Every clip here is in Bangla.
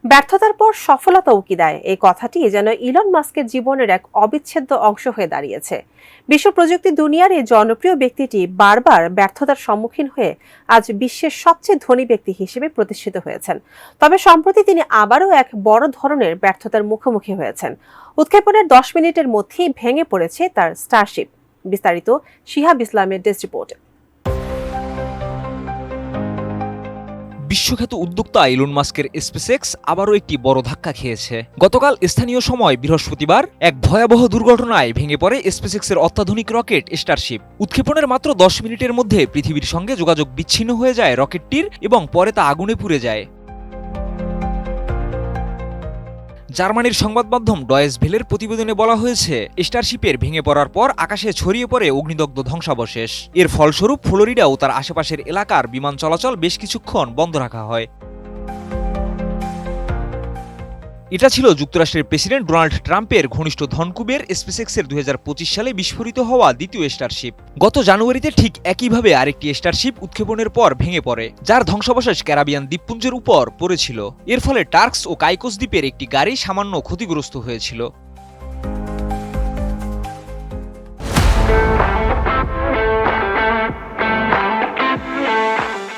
ব্যর্থতার পর সফলতা উকি দেয়, এই কথাটি যেন ইলন মাস্কের জীবনের এক অবিচ্ছেদ্য অংশ হয়ে দাঁড়িয়েছে। বিশ্ব প্রযুক্তি দুনিয়ার এই জনপ্রিয় ব্যক্তিটি বারবার ব্যর্থতার সম্মুখীন হয়ে আজ বিশ্বের সবচেয়ে ধনী ব্যক্তি হিসেবে প্রতিষ্ঠিত হয়েছেন। তবে সম্প্রতি তিনি আবারও এক বড় ধরনের ব্যর্থতার মুখোমুখি হয়েছেন। উৎক্ষেপণের 10 মিনিটের মধ্যেই ভেঙে পড়েছে তার স্টারশিপ। বিস্তারিত শিহাব ইসলামের ডেস্ক রিপোর্টে। বিশ্বখ্যাত উদ্যোক্তা ইলন মাস্কের স্পেসএক্স আবারও একটি বড় ধাক্কা খেয়েছে। গতকাল স্থানীয় সময় বৃহস্পতিবার এক ভয়াবহ দুর্ঘটনায় ভেঙে পড়ে স্পেসএক্সের অত্যাধুনিক রকেট স্টারশিপ। উৎক্ষেপণের মাত্র 10 মিনিটের মধ্যে পৃথিবীর সঙ্গে যোগাযোগ বিচ্ছিন্ন হয়ে যায় রকেটটির এবং পরে তা আগুনে পুড়ে যায়। জার্মানির সংবাদ মাধ্যম ডয়েচ ভেলের প্রতিবেদনে বলা হয়েছে, স্টারশিপের ভেঙে পড়ার পর আকাশে ছড়িয়ে পড়ে অগ্নিদগ্ধ ধ্বংসাবশেষ। এর ফলস্বরূপ ফ্লোরিডা ও তার আশেপাশের এলাকার বিমান চলাচল বেশ কিছুক্ষণ বন্ধ রাখা হয়। এটা ছিল যুক্তরাষ্ট্রের প্রেসিডেন্ট ডোনাল্ড ট্রাম্পের ঘনিষ্ঠ ধনকুবের স্পেসএক্সের 2025 সালে বিস্ফোরিত হওয়া দ্বিতীয় স্টারশিপ। গত জানুয়ারিতে ঠিক একইভাবে আরেকটি স্টারশিপ উৎক্ষেপণের পর ভেঙে পড়ে, যার ধ্বংসাবশেষ ক্যারিবিয়ান দ্বীপপুঞ্জের উপর পড়েছিল। এর ফলে টার্কস ও কাইকোস দ্বীপের একটি গাড়ি সামান্য ক্ষতিগ্রস্ত হয়েছিল।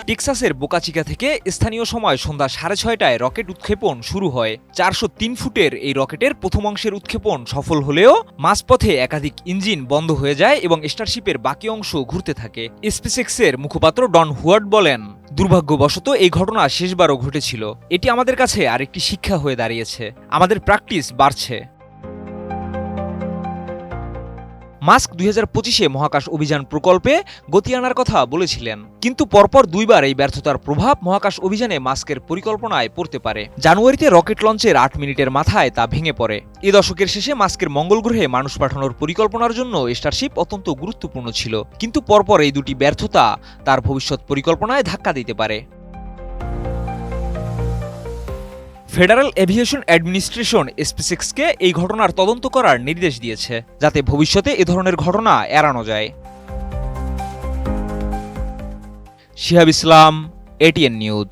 টেক্সাসের বোকাচিকা থেকে স্থানীয় সময় সন্ধ্যা 6:30টায় রকেট উৎক্ষেপণ শুরু হয়। 403 ফুটের এই রকেটের প্রথম অংশের উৎক্ষেপণ সফল হলেও মাঝপথে একাধিক ইঞ্জিন বন্ধ হয়ে যায় এবং স্টারশিপের বাকি অংশ ঘুরতে থাকে। স্পেসএক্সের মুখপাত্র ডন হুয়ার্ড বলেন, দুর্ভাগ্যবশত এই ঘটনা শেষবারও ঘটেছিল। এটি আমাদের কাছে আরেকটি শিক্ষা হয়ে দাঁড়িয়েছে। আমাদের প্র্যাকটিস বাড়ছে। মাস্ক 2025-এ মহাকাশ অভিযান প্রকল্পে গতি আনার কথা বলেছিলেন, কিন্তু পরপর দুইবার এই ব্যর্থতার প্রভাব মহাকাশ অভিযানে মাস্কের পরিকল্পনায় পড়তে পারে। জানুয়ারিতে রকেট লঞ্চের 8 মিনিটের মাথায় তা ভেঙে পড়ে। এ দশকের শেষে মাস্কের মঙ্গল গ্রহে মানুষ পাঠানোর পরিকল্পনার জন্য স্টারশিপ অত্যন্ত গুরুত্বপূর্ণ ছিল, কিন্তু পরপর এই দুটি ব্যর্থতা তার ভবিষ্যৎ পরিকল্পনায় ধাক্কা দিতে পারে। ফেডারেল এভিয়েশন অ্যাডমিনিস্ট্রেশন স্পেসএক্সকে এই ঘটনার তদন্ত করার নির্দেশ দিয়েছে, যাতে ভবিষ্যতে এ ধরনের ঘটনা এড়ানো যায়। শিহাব ইসলাম, এটিএন নিউজ।